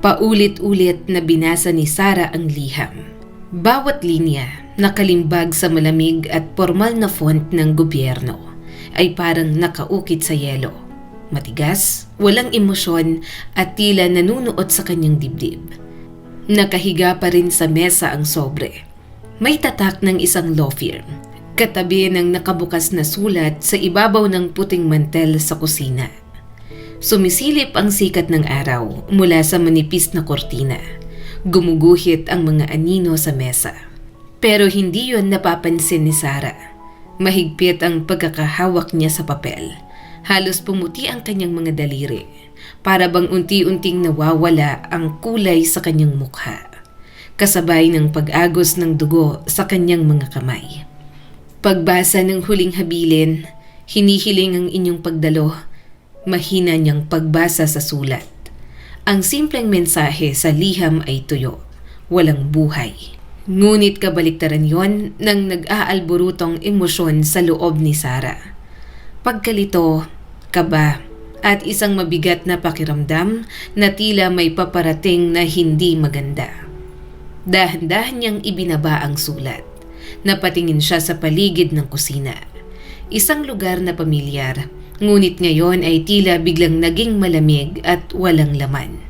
Paulit-ulit na binasa ni Sarah ang liham. Bawat linya, nakalimbag sa malamig at formal na font ng gobyerno, ay parang nakaukit sa yelo. Matigas, walang emosyon at tila nanunuot sa kanyang dibdib. Nakahiga pa rin sa mesa ang sobre. May tatak ng isang law firm, katabi ng nakabukas na sulat sa ibabaw ng puting mantel sa kusina. Sumisilip ang sikat ng araw mula sa manipis na kortina. Gumuguhit ang mga anino sa mesa. Pero hindi yon napapansin ni Sarah. Mahigpit ang pagkakahawak niya sa papel. Halos pumuti ang kanyang mga daliri. Para bang unti-unting nawawala ang kulay sa kanyang mukha. Kasabay ng pag-agos ng dugo sa kanyang mga kamay. Pagbasa ng huling habilin, hinihiling ang inyong pagdalo. Mahina niyang pagbasa sa sulat. Ang simpleng mensahe sa liham ay tuyo, walang buhay. Ngunit kabaliktaran yon ng nag-aalborotong emosyon sa loob ni Sarah. Pagkalito, kaba, at isang mabigat na pakiramdam na tila may paparating na hindi maganda. Dahan-dahan niyang ibinaba ang sulat. Napatingin siya sa paligid ng kusina. Isang lugar na pamilyar, ngunit ngayon ay tila biglang naging malamig at walang laman.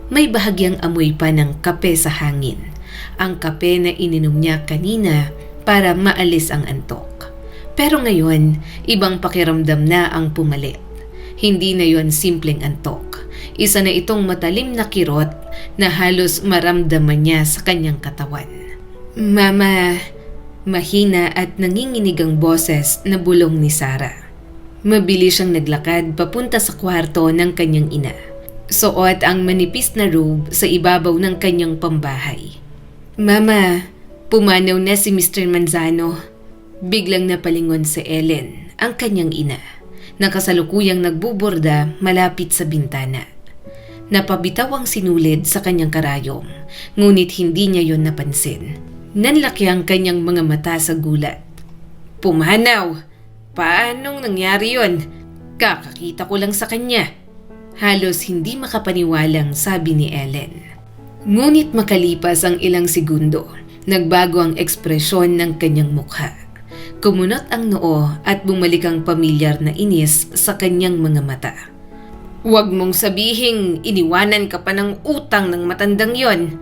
May bahagyang amoy pa ng kape sa hangin. Ang kape na ininom niya kanina para maalis ang antok. Pero ngayon, ibang pakiramdam na ang pumalit. Hindi na yon simpleng antok. Isa na itong matalim na kirot na halos maramdaman niya sa kanyang katawan. Mama, mahina at nanginginig ang boses na bulong ni Sarah. Mabilis siyang naglakad papunta sa kwarto ng kanyang ina. Suot ang manipis na robe sa ibabaw ng kanyang pambahay. Mama, pumanaw na si Mr. Manzano. Biglang napalingon si Ellen, ang kanyang ina, na kasalukuyang nagbuborda malapit sa bintana. Napabitaw ang sinulid sa kanyang karayom, ngunit hindi niya yon napansin. Nanlaki ang kanyang mga mata sa gulat. Pumanaw! Paanong nangyari yon? Kakakita ko lang sa kanya. Halos hindi makapaniwalang sabi ni Ellen. Ngunit makalipas ang ilang segundo, nagbago ang ekspresyon ng kanyang mukha. Kumunot ang noo at bumalik ang pamilyar na inis sa kanyang mga mata. Huwag mong sabihing iniwanan ka pa ng utang ng matandang yon.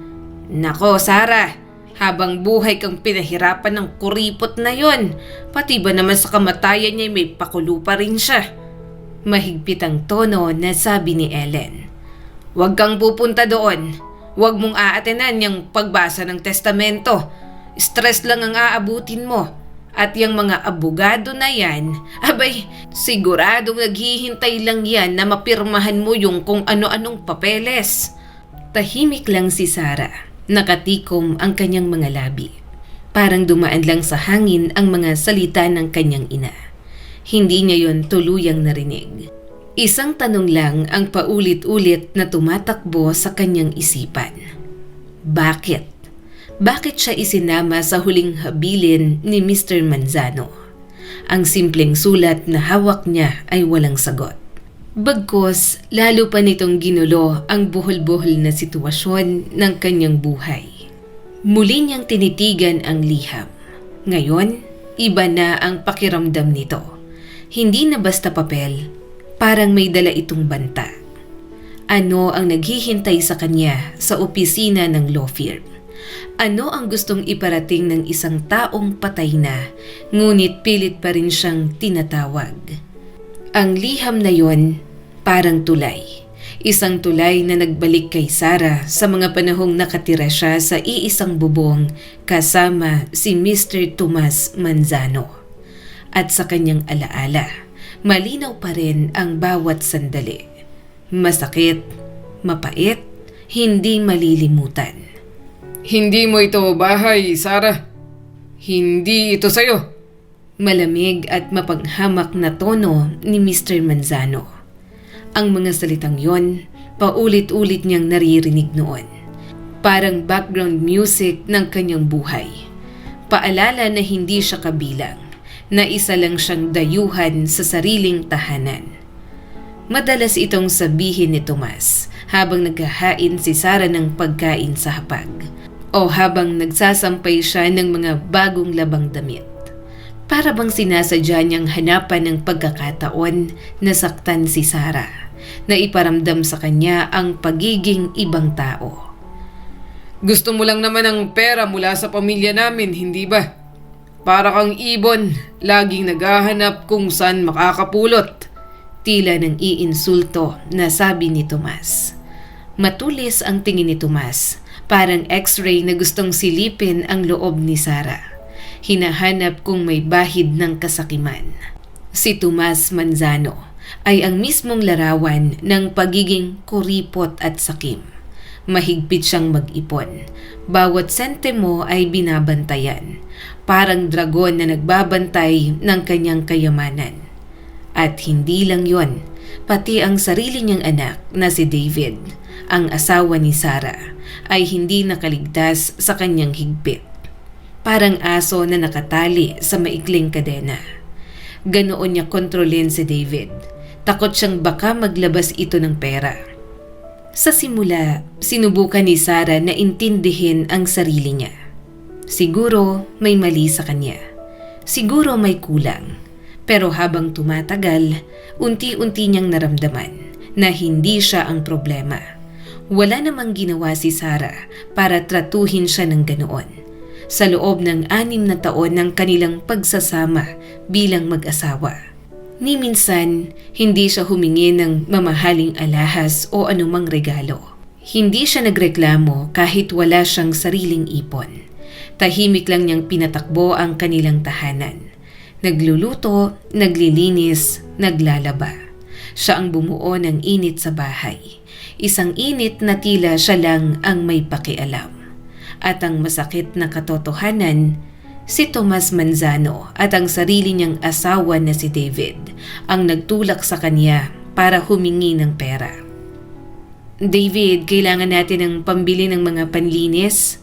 Nako, Sarah! Habang buhay kang pinahirapan ng kuripot na yon, pati ba naman sa kamatayan niya may pakulo pa rin siya? Mahigpit ang tono na sabi ni Ellen. Huwag kang pupunta doon. Huwag mong aatenan yung pagbasa ng testamento. Stress lang ang aabutin mo. At yung mga abogado na yan, abay, siguradong naghihintay lang yan na mapirmahan mo yung kung ano-anong papeles. Tahimik lang si Sarah. Nakatikom ang kanyang mga labi. Parang dumaan lang sa hangin ang mga salita ng kanyang ina. Hindi niya yon tuluyang narinig. Isang tanong lang ang paulit-ulit na tumatakbo sa kanyang isipan. Bakit? Bakit siya isinama sa huling habilin ni Mr. Manzano? Ang simpleng sulat na hawak niya ay walang sagot. Bagkus, lalo pa nitong ginulo ang buhol-buhol na sitwasyon ng kanyang buhay. Muli niyang tinitigan ang liham. Ngayon, iba na ang pakiramdam nito. Hindi na basta papel, parang may dala itong banta. Ano ang naghihintay sa kanya sa opisina ng law firm? Ano ang gustong iparating ng isang taong patay na, ngunit pilit pa rin siyang tinatawag? Ang liham na yon, parang tulay. Isang tulay na nagbalik kay Sarah sa mga panahong nakatira siya sa iisang bubong kasama si Mr. Tomas Manzano. At sa kanyang alaala, malinaw pa rin ang bawat sandali. Masakit, mapait, hindi malilimutan. Hindi mo ito bahay, Sarah. Hindi ito sayo. Malamig at mapanghamak na tono ni Mr. Manzano. Ang mga salitang yon, paulit-ulit niyang naririnig noon. Parang background music ng kanyang buhay. Paalala na hindi siya kabilang, na isa lang siyang dayuhan sa sariling tahanan. Madalas itong sabihin ni Tomas habang naghahain si Sarah ng pagkain sa hapag o habang nagsasampay siya ng mga bagong labang damit. Para bang sinasadya niyang hanapan ng pagkakataon na saktan si Sarah, na iparamdam sa kanya ang pagiging ibang tao. Gusto mo lang naman ng pera mula sa pamilya namin, hindi ba? Para kang ibon, laging naghahanap kung saan makakapulot. Tila ng iinsulto na sabi ni Tomas. Matulis ang tingin ni Tomas, parang x-ray na gustong silipin ang loob ni Sarah. Hinahanap kung may bahid ng kasakiman. Si Tomas Manzano ay ang mismong larawan ng pagiging kuripot at sakim. Mahigpit siyang mag-ipon. Bawat sentimo ay binabantayan. Parang dragon na nagbabantay ng kanyang kayamanan. At hindi lang yon, pati ang sarili niyang anak na si David, ang asawa ni Sarah, ay hindi nakaligtas sa kanyang higpit. Parang aso na nakatali sa maikling kadena. Ganoon niya kontrolin si David. Takot siyang baka maglabas ito ng pera. Sa simula, sinubukan ni Sarah na intindihin ang sarili niya. Siguro may mali sa kanya. Siguro may kulang. Pero habang tumatagal, unti-unti niyang naramdaman na hindi siya ang problema. Wala namang ginawa si Sarah para tratuhin siya ng ganoon. Sa loob ng 6 na taon ng kanilang pagsasama bilang mag-asawa. Ni minsan, hindi siya humingi ng mamahaling alahas o anumang regalo. Hindi siya nagreklamo kahit wala siyang sariling ipon. Tahimik lang niyang pinatakbo ang kanilang tahanan. Nagluluto, naglilinis, naglalaba. Siya ang bumuo ng init sa bahay. Isang init na tila siya lang ang may pakialam. At ang masakit na katotohanan, si Tomas Manzano at ang sarili niyang asawa na si David ang nagtulak sa kanya para humingi ng pera. David, kailangan natin ng pambili ng mga panlinis.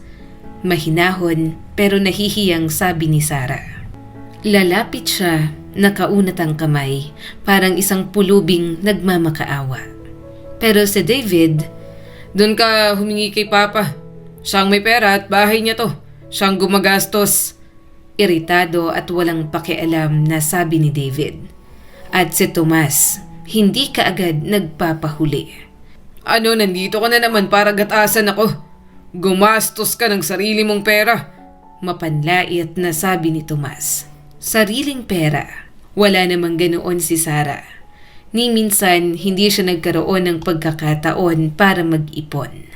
Mahinahon pero nahihiyang sabi ni Sarah. Lalapit siya, nakaunat ang kamay, parang isang pulubing nagmamakaawa. Pero si David, Doon ka humingi kay Papa. Siyang may pera at bahay niya to. Siyang gumagastos. iritado at walang pakialam na sabi ni David. At si Tomas, hindi kaagad nagpapahuli. Ano, nandito ka na naman para gatasan ako. Gumastos ka ng sarili mong pera. Mapanlait na sabi ni Tomas. Sariling pera. Wala namang ganoon si Sarah. Ni minsan hindi siya nagkaroon ng pagkakataon para mag-ipon.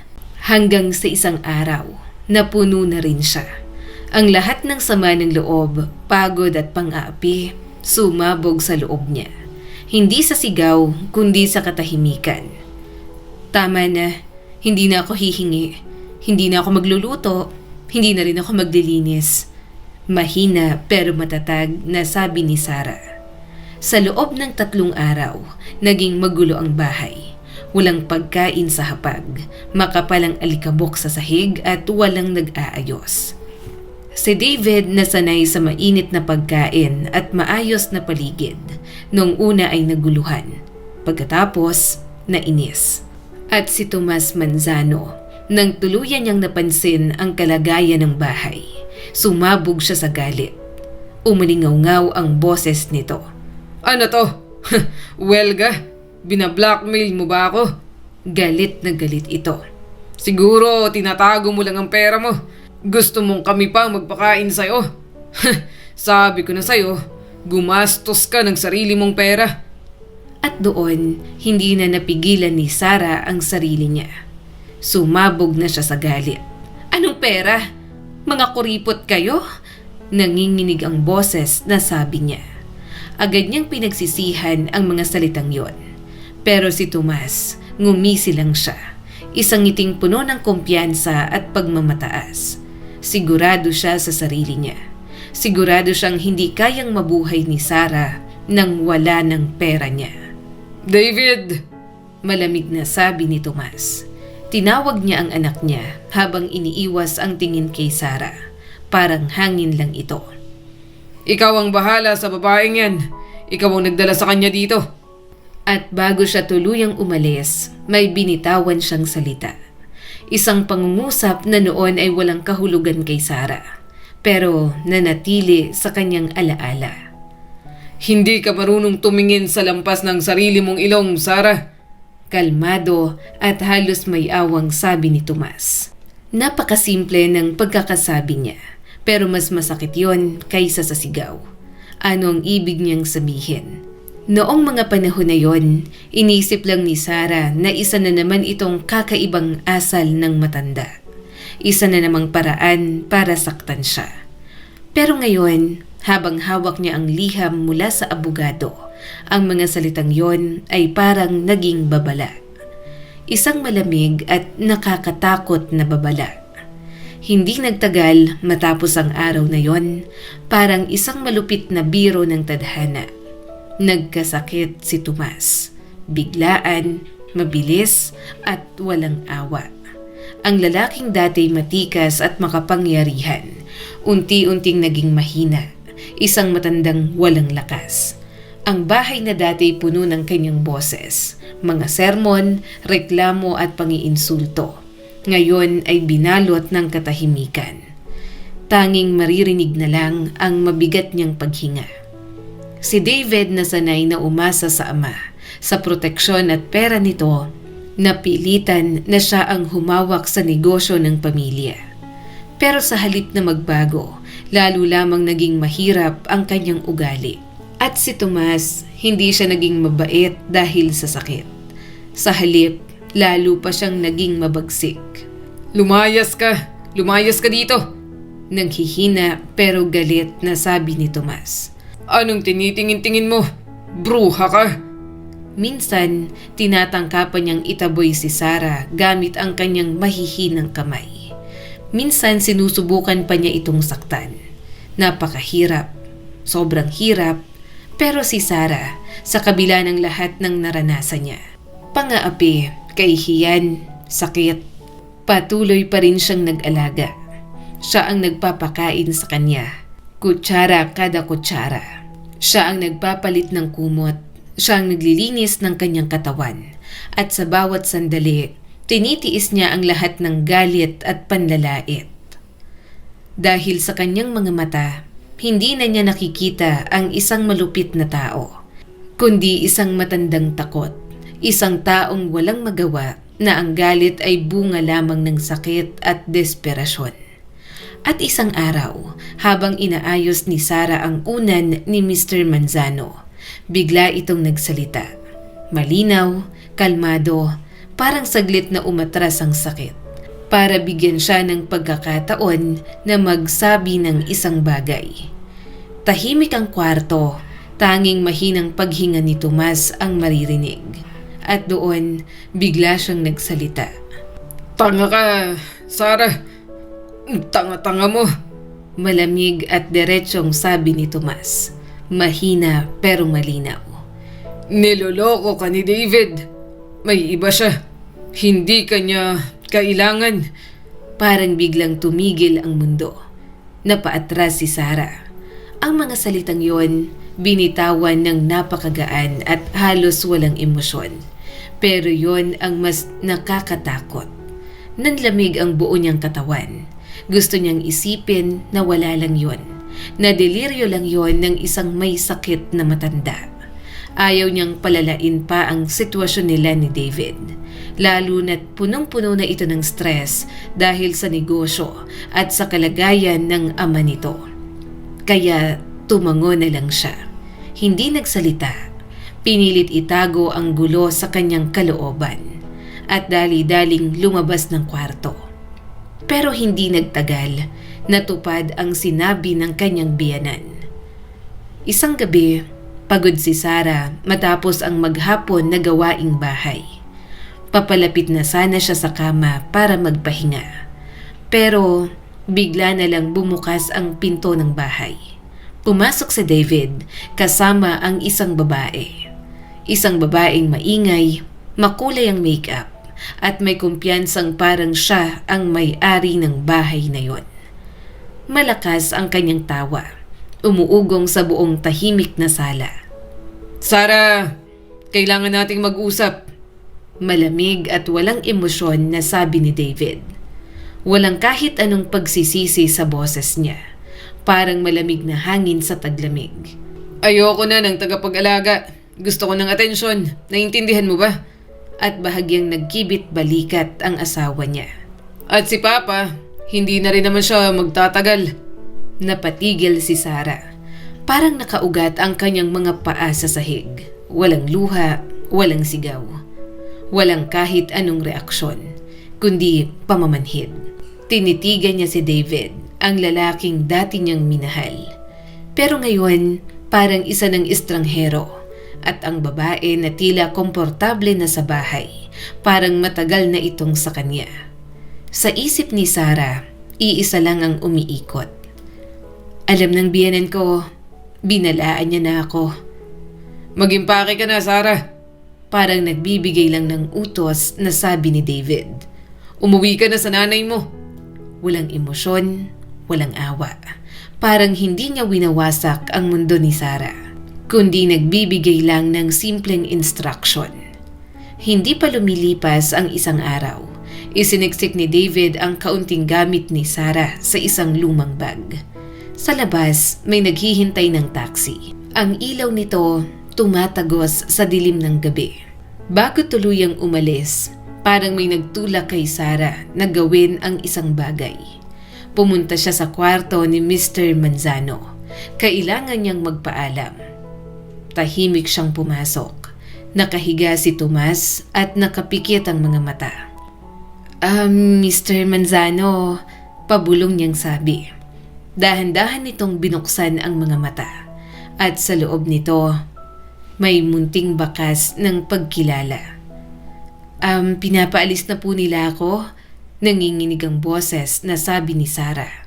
Hanggang sa isang araw, napuno na rin siya. Ang lahat ng sama ng loob, pagod at pang-aapi, sumabog sa loob niya. Hindi sa sigaw, kundi sa katahimikan. Tama na, hindi na ako hihingi. Hindi na ako magluluto. Hindi na rin ako maglilinis. Mahina pero matatag na sabi ni Sarah. Sa loob ng 3 araw, naging magulo ang bahay. Walang pagkain sa hapag, makapalang alikabok sa sahig at walang nag-aayos. Si David nasanay sa mainit na pagkain at maayos na paligid. Noong una ay naguluhan, pagkatapos nainis. At si Tomas Manzano, nang tuluyan niyang napansin ang kalagayan ng bahay, sumabog siya sa galit. Umalingaw-ngaw ang boses nito. Ano to? Welga? Binablockmail mo ba ako? Galit na galit ito. Siguro tinatago mo lang ang pera mo. Gusto mong kami pa magpakain sa'yo. Sabi ko na sa'yo, gumastos ka ng sarili mong pera. At doon, hindi na napigilan ni Sarah ang sarili niya. Sumabog na siya sa galit. Anong pera? Mga kuripot kayo? Nanginginig ang boses na sabi niya. Agad niyang pinagsisihan ang mga salitang yon. Pero si Tomas, ngumisi lang siya. Isang ngiting puno ng kumpiyansa at pagmamataas. Sigurado siya sa sarili niya. Sigurado siyang hindi kayang mabuhay ni Sarah nang wala ng pera niya. David! Malamig na sabi ni Tomas. Tinawag niya ang anak niya habang iniiwas ang tingin kay Sarah. Parang hangin lang ito. Ikaw ang bahala sa babaeng yan. Ikaw ang nagdala sa kanya dito. At bago siya tuluyang umalis, may binitawan siyang salita. Isang pangungusap na noon ay walang kahulugan kay Sarah, pero nanatili sa kanyang alaala. Hindi ka marunong tumingin sa lampas ng sarili mong ilong, Sarah. Kalmado at halos may awang sabi ni Tomas. Napakasimple ng pagkakasabi niya, pero mas masakit yon kaysa sa sigaw. Ano ang ibig niyang sabihin? Noong mga panahon na yon, inisip lang ni Sarah na isa na naman itong kakaibang asal ng matanda. Isa na namang paraan para saktan siya. Pero ngayon, habang hawak niya ang liham mula sa abogado, ang mga salitang yon ay parang naging babala. Isang malamig at nakakatakot na babala. Hindi nagtagal matapos ang araw na yon, parang isang malupit na biro ng tadhana. Nagkasakit si Tomas. Biglaan, mabilis at walang awa. Ang lalaking dati matikas at makapangyarihan, unti-unting naging mahina, isang matandang walang lakas. Ang bahay na dati puno ng kanyang boses, mga sermon, reklamo at pangiinsulto, ngayon ay binalot ng katahimikan. Tanging maririnig na lang ang mabigat niyang paghinga. Si David na sanay na umasa sa ama, sa proteksyon at pera nito, napilitan na siya ang humawak sa negosyo ng pamilya. Pero sa halip na magbago, lalo lamang naging mahirap ang kanyang ugali. At si Tomas, hindi siya naging mabait dahil sa sakit. Sa halip, lalo pa siyang naging mabagsik. Lumayas ka dito. Nanghihina pero galit na sabi ni Tomas. Anong tinitingin-tingin mo? Bruha ka. Minsan, tinatangkapan niyang itaboy si Sarah gamit ang kanyang mahihinang kamay. Minsan sinusubukan pa niya itong saktan. Napakahirap, sobrang hirap, pero si Sarah, sa kabila ng lahat ng naranasan niya, pangaapi, kahihiyan, sakit, patuloy pa rin siyang nag-alaga. Siya ang nagpapakain sa kanya, kutsara kada kutsara. Siya ang nagpapalit ng kumot, siya ang naglilinis ng kanyang katawan, at sa bawat sandali, tinitiis niya ang lahat ng galit at panlalait. Dahil sa kanyang mga mata, hindi na niya nakikita ang isang malupit na tao, kundi isang matandang takot, isang taong walang magawa na ang galit ay bunga lamang ng sakit at desperasyon. At isang araw, habang inaayos ni Sarah ang unan ni Mr. Manzano, bigla itong nagsalita. Malinaw, kalmado, parang saglit na umatras ang sakit. Para bigyan siya ng pagkakataon na magsabi ng isang bagay. Tahimik ang kwarto, tanging mahinang paghinga ni Tomas ang maririnig. At doon, bigla siyang nagsalita. Tanga ka, Sarah. Tanga-tanga mo. Malamig at diretsyong sabi ni Tomas. Mahina pero malinaw. Niloloko ka ni David. May iba siya. Hindi ka niya kailangan. Parang biglang tumigil ang mundo. Napaatras si Sarah. Ang mga salitang yon, binitawan ng napakagaan at halos walang emosyon. Pero yon ang mas nakakatakot. Nanlamig ang buo niyang katawan. Gusto niyang isipin na wala lang yon, na deliryo lang yon ng isang may sakit na matanda. Ayaw niyang palalain pa ang sitwasyon nila ni David, lalo na't punong-puno na ito ng stress dahil sa negosyo at sa kalagayan ng ama nito. Kaya tumango na lang siya. Hindi nagsalita. Pinilit itago ang gulo sa kanyang kalooban at dali-daling lumabas ng kwarto. Pero hindi nagtagal, natupad ang sinabi ng kanyang biyanan. Isang gabi, pagod si Sarah matapos ang maghapon na gawaing bahay. Papalapit na sana siya sa kama para magpahinga. Pero bigla na lang bumukas ang pinto ng bahay. Pumasok si David kasama ang isang babae. Isang babaeng maingay, makulay ang makeup, at may kumpiyansang parang siya ang may-ari ng bahay na yon. Malakas ang kanyang tawa, umuugong sa buong tahimik na sala. Sarah! Kailangan nating mag-usap. Malamig at walang emosyon na sabi ni David. Walang kahit anong pagsisisi sa boses niya. Parang malamig na hangin sa taglamig. Ayoko na ng tagapag-alaga. Gusto ko ng atensyon. Naiintindihan mo ba? At bahagyang nagkibit balikat ang asawa niya. At si Papa, hindi na rin naman siya magtatagal. Napatigil si Sarah. Parang nakaugat ang kanyang mga paa sa sahig. Walang luha, walang sigaw. Walang kahit anong reaksyon, kundi pamamanhid. Tinitigan niya si David, ang lalaking dati niyang minahal. Pero ngayon, parang isa ng estranghero. At ang babae na tila komportable na sa bahay, parang matagal na itong sa kanya. Sa isip ni Sarah, iisa lang ang umiikot. Alam ng biyenan ko, binalaan niya na ako. Mag-impake ka na, Sarah. Parang nagbibigay lang ng utos na sabi ni David. Umuwi ka na sa nanay mo. Walang emosyon, walang awa. Parang hindi niya winawasak ang mundo ni Sarah, kundi nagbibigay lang ng simpleng instruction. Hindi pa lumilipas ang isang araw. Isiniksik ni David ang kaunting gamit ni Sarah sa isang lumang bag. Sa labas, may naghihintay ng taxi. Ang ilaw nito tumatagos sa dilim ng gabi. Bago tuluyang umalis, parang may nagtulak kay Sarah na gawin ang isang bagay. Pumunta siya sa kwarto ni Mr. Manzano. Kailangan niyang magpaalam. Tahimik siyang pumasok. Nakahiga si Tomas at nakapikit ang mga mata. Mr. Manzano, pabulong niyang sabi. Dahan-dahan nitong binuksan ang mga mata. At sa loob nito, may munting bakas ng pagkilala. Pinapaalis na po nila ako, nanginginig ang boses na sabi ni Sarah.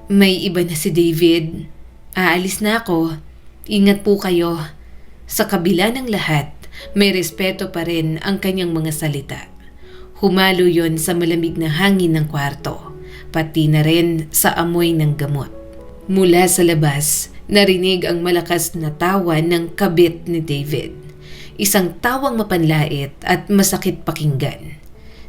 May iba na si David. Aalis na ako. Ingat po kayo. Sa kabila ng lahat, may respeto pa rin ang kanyang mga salita. Humalo yon sa malamig na hangin ng kwarto, pati na rin sa amoy ng gamot. Mula sa labas, narinig ang malakas na tawa ng kabit ni David. Isang tawang mapanlait at masakit pakinggan.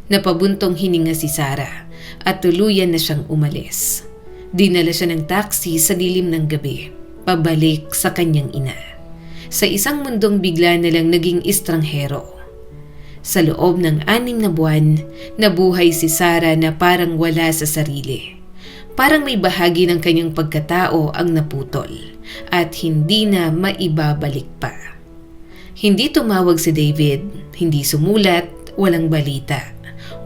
Napabuntong hininga si Sarah at tuluyan na siyang umalis. Dinala siya ng taxi sa dilim ng gabi, pabalik sa kanyang ina. Sa isang mundong bigla na lang naging estranghero. Sa loob ng 6 na buwan, nabuhay si Sarah na parang wala sa sarili. Parang may bahagi ng kanyang pagkatao ang naputol at hindi na maibabalik pa. Hindi tumawag si David, hindi sumulat, walang balita,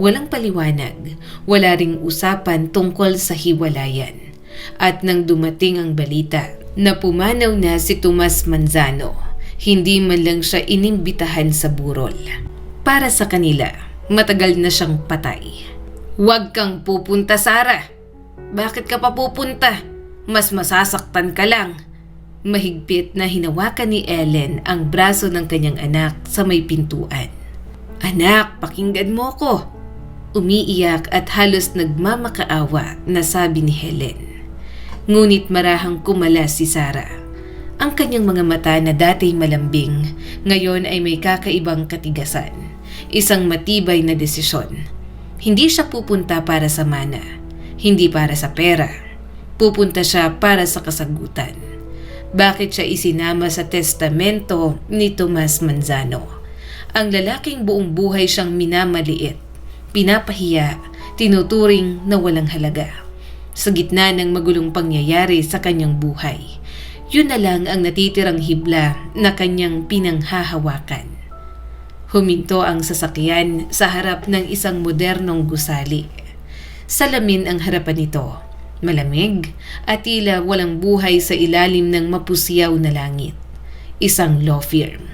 walang paliwanag, wala ring usapan tungkol sa hiwalayan. At nang dumating ang balita na pumanaw na si Tomas Manzano, hindi man lang siya inimbitahan sa burol. Para sa kanila, matagal na siyang patay. Huwag kang pupunta, Sarah. Bakit ka pa pupunta? Mas masasaktan ka lang. Mahigpit na hinawakan ni Ellen ang braso ng kanyang anak sa may pintuan. Anak, pakinggan mo ko. Umiiyak at halos nagmamakaawa na sabi ni Helen. Ngunit marahang kumalas si Sarah. Ang kanyang mga mata na dati malambing, ngayon ay may kakaibang katigasan. Isang matibay na desisyon. Hindi siya pupunta para sa mana. Hindi para sa pera. Pupunta siya para sa kasagutan. Bakit siya isinama sa testamento ni Tomas Manzano? Ang lalaking buong buhay siyang minamaliit, pinapahiya, tinuturing na walang halaga. Sa gitna ng magulong pangyayari sa kanyang buhay, yun na lang ang natitirang hibla na kanyang pinanghahawakan. Huminto ang sasakyan sa harap ng isang modernong gusali. Salamin ang harapan nito, malamig at tila walang buhay sa ilalim ng mapusyaw na langit. Isang law firm.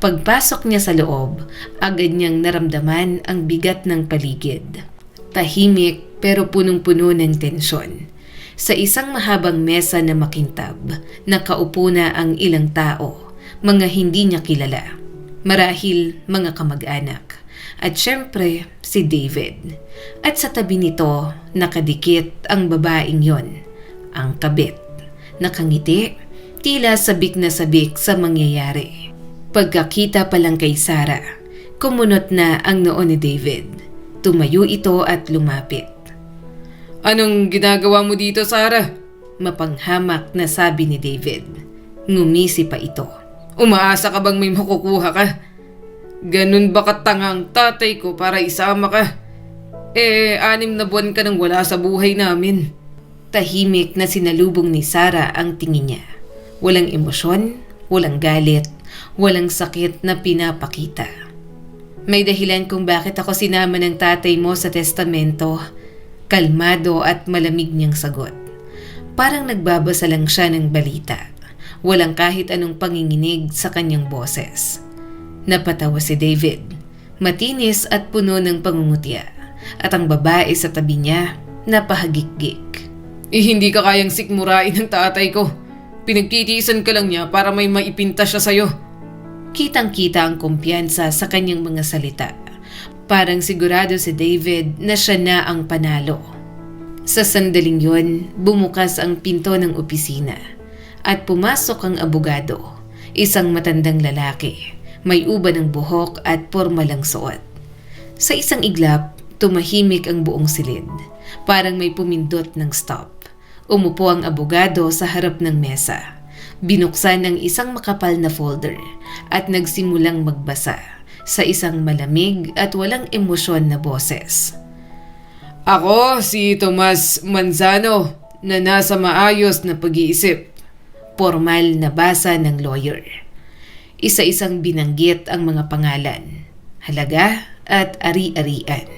Pagpasok niya sa loob, agad niyang naramdaman ang bigat ng paligid. Tahimik pero punong-puno ng tensyon. Sa isang mahabang mesa na makintab, nakaupo na ang ilang tao, mga hindi niya kilala. Marahil mga kamag-anak. At syempre, si David. At sa tabi nito, nakadikit ang babaeng yon, ang kabit. Nakangiti, tila sabik na sabik sa mangyayari. Pagkakita pa lang kay Sarah, kumunot na ang noo ni David. Tumayo ito at lumapit. Anong ginagawa mo dito, Sarah? Mapanghamak na sabi ni David. Ngumisi pa ito. Umaasa ka bang may makukuha ka? Ganun ba katanga ang tatay ko para isama ka? 6 na buwan ka nang wala sa buhay namin. Tahimik na sinalubong ni Sarah ang tingin niya. Walang emosyon, walang galit, walang sakit na pinapakita. May dahilan kung bakit ako sinama ng tatay mo sa testamento. Kalmado at malamig niyang sagot. Parang nagbabasa lang siya ng balita. Walang kahit anong panginginig sa kanyang boses. Napatawa si David. Matinis at puno ng pangungutya. At ang babae sa tabi niya, napahagikgik. Hindi ka kayang sikmurain ng tatay ko. Pinagtitiisan ka lang niya para may maipinta siya sa'yo. Kitang-kita ang kumpiyansa sa kanyang mga salita. Parang sigurado si David na siya na ang panalo. Sa sandaling yon, bumukas ang pinto ng opisina at pumasok ang abogado, isang matandang lalaki, may uban ng buhok at pormalang suot. Sa isang iglap, tumahimik ang buong silid, parang may pumindot ng stop. Umupo ang abogado sa harap ng mesa. Binuksan ang isang makapal na folder at nagsimulang magbasa sa isang malamig at walang emosyon na boses. Ako si Tomas Manzano na nasa maayos na pag-iisip. Formal na basa ng lawyer. Isa-isang binanggit ang mga pangalan, halaga at ari-arian.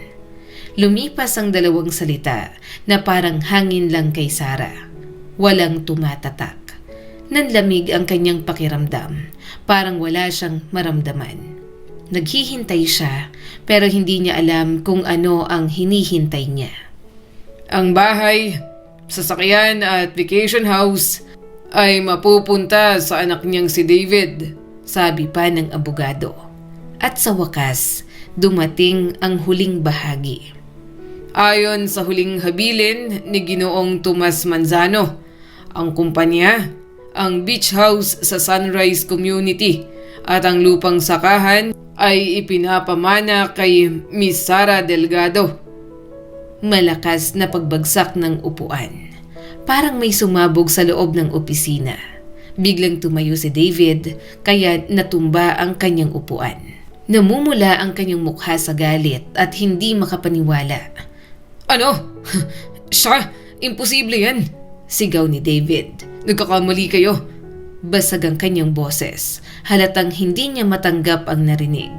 Lumipas ang 2 salita na parang hangin lang kay Sarah. Walang tumatatak. Nanlamig ang kanyang pakiramdam, parang wala siyang maramdaman. Naghihintay siya pero hindi niya alam kung ano ang hinihintay niya. Ang bahay, sasakyan at vacation house ay mapupunta sa anak niyang si David, sabi pa ng abogado. At sa wakas, dumating ang huling bahagi. Ayon sa huling habilin ni Ginoong Tomas Manzano, ang kumpanya, ang beach house sa Sunrise Community at ang lupang sakahan ay ipinapamana kay Miss Sara Delgado. Malakas na pagbagsak ng upuan. Parang may sumabog sa loob ng opisina. Biglang tumayo si David kaya natumba ang kanyang upuan. Namumula ang kanyang mukha sa galit at hindi makapaniwala. Ano? Siya? Imposible yan! Sigaw ni David. Nagkakamali kayo. Basag ang kanyang boses. Halatang hindi niya matanggap ang narinig.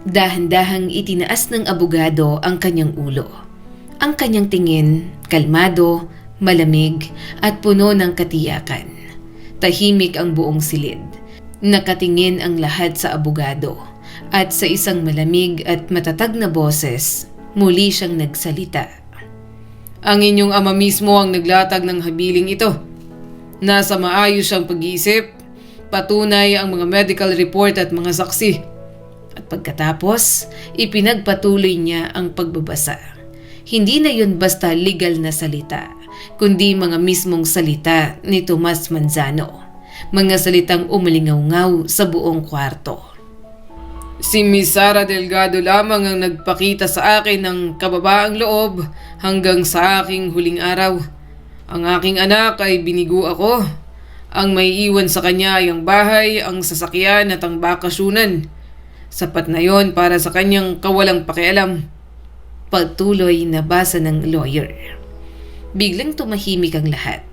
Dahan-dahang itinaas ng abogado ang kanyang ulo. Ang kanyang tingin, kalmado, malamig at puno ng katiyakan. Tahimik ang buong silid. Nakatingin ang lahat sa abogado. At sa isang malamig at matatag na boses, muli siyang nagsalita. Ang inyong ama mismo ang naglatag ng habiling ito. Nasa maayos siyang pag-iisip, patunay ang mga medical report at mga saksi. At pagkatapos, ipinagpatuloy niya ang pagbabasa. Hindi na yun basta legal na salita, kundi mga mismong salita ni Tomas Manzano. Mga salitang umalingaw-ngaw sa buong kwarto. Si Miss Sara Delgado lamang ang nagpakita sa akin ng kababaang loob hanggang sa aking huling araw. Ang aking anak ay binigo ako. Ang may iwan sa kanya ay ang bahay, ang sasakyan at ang bakasyunan. Sapat na yon para sa kanyang kawalang pakialam. Pagtuloy na basa ng lawyer. Biglang tumahimik ang lahat.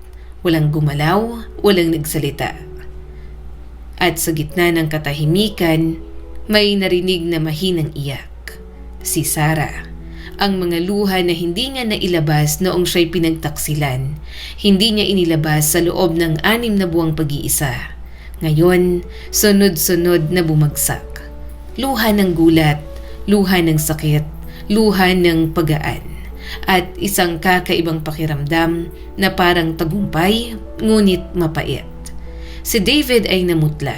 Walang gumalaw, walang nagsalita. At sa gitna ng katahimikan, may narinig na mahinang iyak. Si Sarah. Ang mga luha na hindi niya nailabas noong siya'y pinagtaksilan, hindi niya inilabas sa loob ng 6 na buwang pag-iisa. Ngayon, sunod-sunod na bumagsak. Luha ng gulat, luha ng sakit, luha ng pagaan, at isang kakaibang pakiramdam na parang tagumpay, ngunit mapait. Si David ay namutla,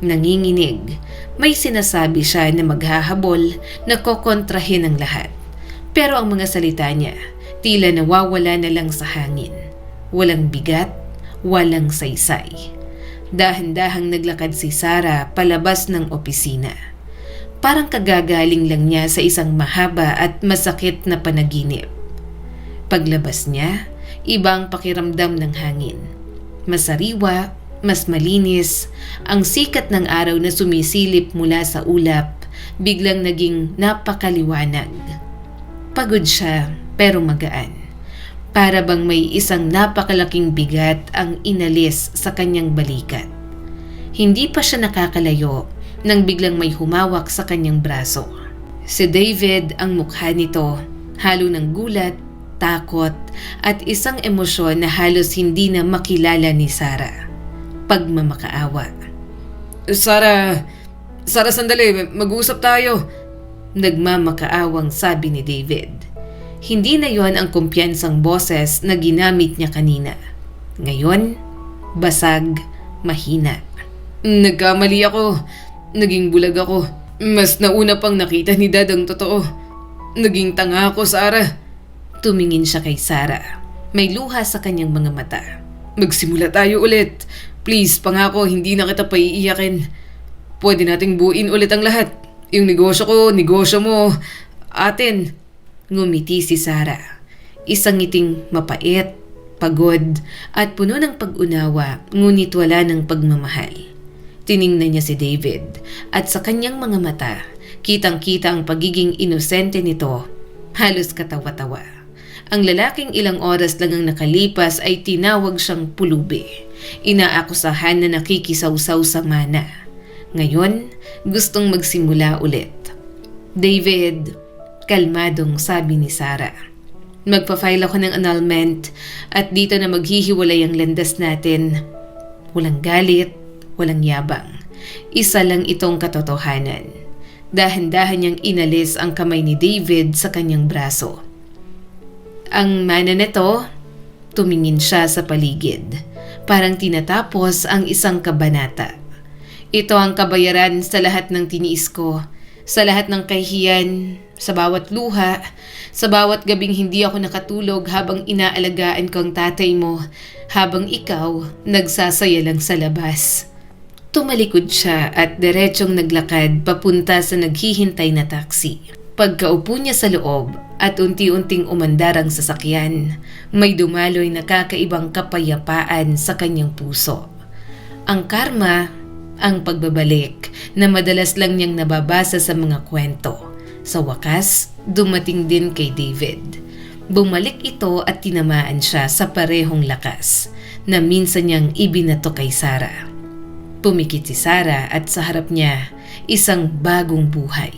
nanginginig. May sinasabi siya na maghahabol na kokontrahin ang lahat. Pero ang mga salita niya, tila nawawala na lang sa hangin. Walang bigat, walang saysay. Dahan-dahang naglakad si Sarah palabas ng opisina. Parang kagagaling lang niya sa isang mahaba at masakit na panaginip. Paglabas niya, ibang pakiramdam ng hangin. Masariwa, mas malinis, ang sikat ng araw na sumisilip mula sa ulap, biglang naging napakaliwanag. Pagod siya pero magaan. Para bang may isang napakalaking bigat ang inalis sa kanyang balikat. Hindi pa siya nakakalayo nang biglang may humawak sa kanyang braso. Si David, ang mukha nito, halo ng gulat, takot at isang emosyon na halos hindi na makilala ni Sarah. Pagmamakaawa. Sarah, sandali, mag-uusap tayo. Nagmamakaawang sabi ni David. Hindi na yon ang kumpiyansang boses na ginamit niya kanina. Ngayon, basag, mahina. Nagkamali ako. Naging bulag ako. Mas nauna pang nakita ni Dad ang totoo. Naging tanga ako, Sarah. Tumingin siya kay Sarah. May luha sa kanyang mga mata. Magsimula tayo ulit. Please, pangako, hindi na kita paiiyakin. Pwede nating buuin ulit ang lahat. Yung negosyo ko, negosyo mo, atin. Ngumiti si Sarah. Isang ngiting mapait, pagod, at puno ng pag-unawa, ngunit wala ng pagmamahal. Tiningnan niya si David, at sa kanyang mga mata, kitang-kita ang pagiging inosente nito, halos katawa-tawa. Ang lalaking ilang oras lang ang nakalipas ay tinawag siyang pulubi. Inaakusahan na nakikisawsaw sa mana. Ngayon, gustong magsimula ulit. David, kalmadong sabi ni Sarah. Magpa-file ako ng annulment at dito na maghihiwalay ang landas natin. Walang galit, walang yabang. Isa lang itong katotohanan. Dahan-dahan niyang inalis ang kamay ni David sa kanyang braso. Ang mana nito, tumingin siya sa paligid. Parang tinatapos ang isang kabanata. Ito ang kabayaran sa lahat ng tiniis ko, sa lahat ng kahihiyan, sa bawat luha, sa bawat gabing hindi ako nakatulog habang inaalagaan ko ang tatay mo, habang ikaw nagsasaya lang sa labas. Tumalikod siya at diretsong naglakad papunta sa naghihintay na taxi. Pagkaupo niya sa loob at unti-unting umandar ang sasakyan, may dumaloy na kakaibang kapayapaan sa kanyang puso. Ang karma, ang pagbabalik na madalas lang niyang nababasa sa mga kwento. Sa wakas, dumating din kay David. Bumalik ito at tinamaan siya sa parehong lakas na minsan niyang ibinato kay Sarah. Pumikit si Sarah at sa harap niya, isang bagong buhay.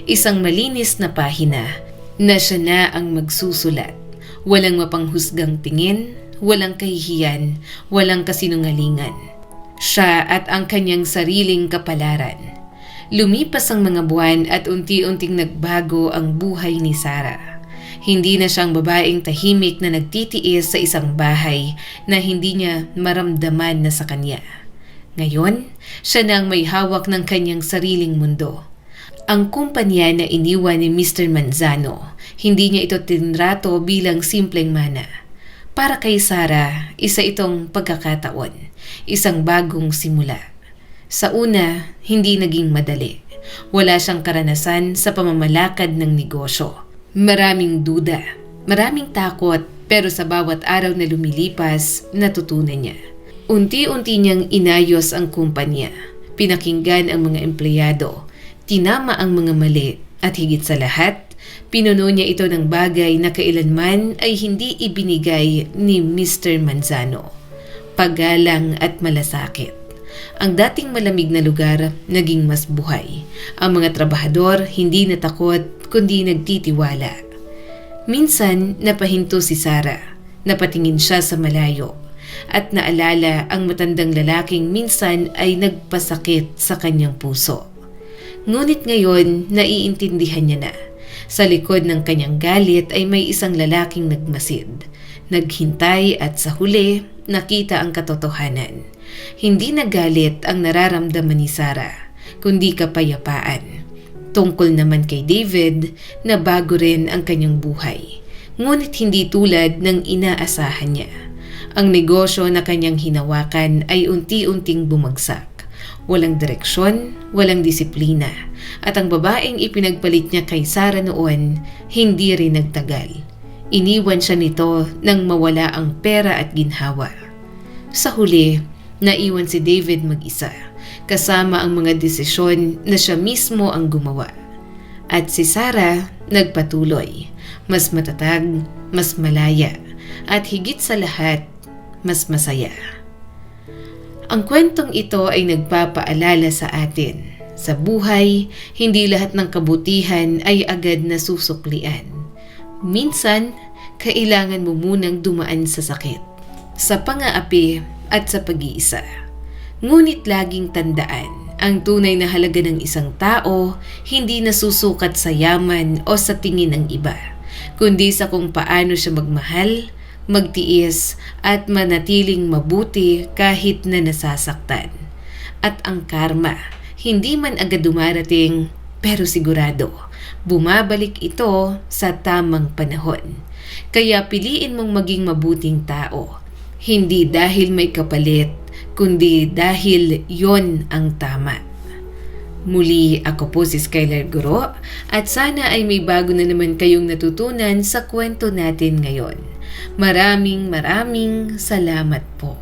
Isang malinis na pahina na siya na ang magsusulat. Walang mapanghusgang tingin, walang kahihiyan, walang kasinungalingan. Siya at ang kanyang sariling kapalaran. Lumipas ang mga buwan at unti-unting nagbago ang buhay ni Sarah. Hindi na siyang babaeng tahimik na nagtitiis sa isang bahay na hindi niya maramdaman na sa kanya. Ngayon, siya na ang may hawak ng kanyang sariling mundo. Ang kumpanya na iniwan ni Mr. Manzano, hindi niya ito tinrato bilang simpleng mana. Para kay Sarah, isa itong pagkakataon, isang bagong simula. Sa una, hindi naging madali. Wala siyang karanasan sa pamamalakad ng negosyo. Maraming duda, maraming takot, pero sa bawat araw na lumilipas, natutunan niya. Unti-unti niyang inayos ang kumpanya. Pinakinggan ang mga empleyado, tinama ang mga mali, at higit sa lahat, pinuno niya ito ng bagay na kailanman ay hindi ibinigay ni Mr. Manzano. Paggalang at malasakit. Ang dating malamig na lugar naging mas buhay. Ang mga trabahador hindi natakot kundi nagtitiwala. Minsan napahinto si Sarah. Napatingin siya sa malayo. At naalala ang matandang lalaking minsan ay nagpasakit sa kanyang puso. Ngunit ngayon naiintindihan niya na. Sa likod ng kanyang galit ay may isang lalaking nagmasid. Naghintay at sa huli nakita ang katotohanan. Hindi nagalit ang nararamdaman ni Sarah, kundi kapayapaan. Tungkol naman kay David na bago rin ang kanyang buhay. Ngunit hindi tulad ng inaasahan niya. Ang negosyo na kanyang hinawakan ay unti-unting bumagsak. Walang direksyon, walang disiplina, at ang babaeng ipinagpalit niya kay Sarah noon, hindi rin nagtagal. Iniwan siya nito nang mawala ang pera at ginhawa. Sa huli, naiwan si David mag-isa, kasama ang mga desisyon na siya mismo ang gumawa. At si Sarah nagpatuloy, mas matatag, mas malaya, at higit sa lahat, mas masaya. Ang kwentong ito ay nagpapaalala sa atin. Sa buhay, hindi lahat ng kabutihan ay agad na susuklian. Minsan, kailangan mo munang dumaan sa sakit, sa pang-aapi at sa pag-iisa. Ngunit laging tandaan, ang tunay na halaga ng isang tao hindi nasusukat sa yaman o sa tingin ng iba, kundi sa kung paano siya magmahal, magtiis at manatiling mabuti kahit na nasasaktan. At ang karma, hindi man agad dumarating, pero sigurado, bumabalik ito sa tamang panahon. Kaya piliin mong maging mabuting tao, hindi dahil may kapalit, kundi dahil yon ang tama. Muli, ako po si Skylar Guro at sana ay may bago na naman kayong natutunan sa kwento natin ngayon. Maraming salamat po.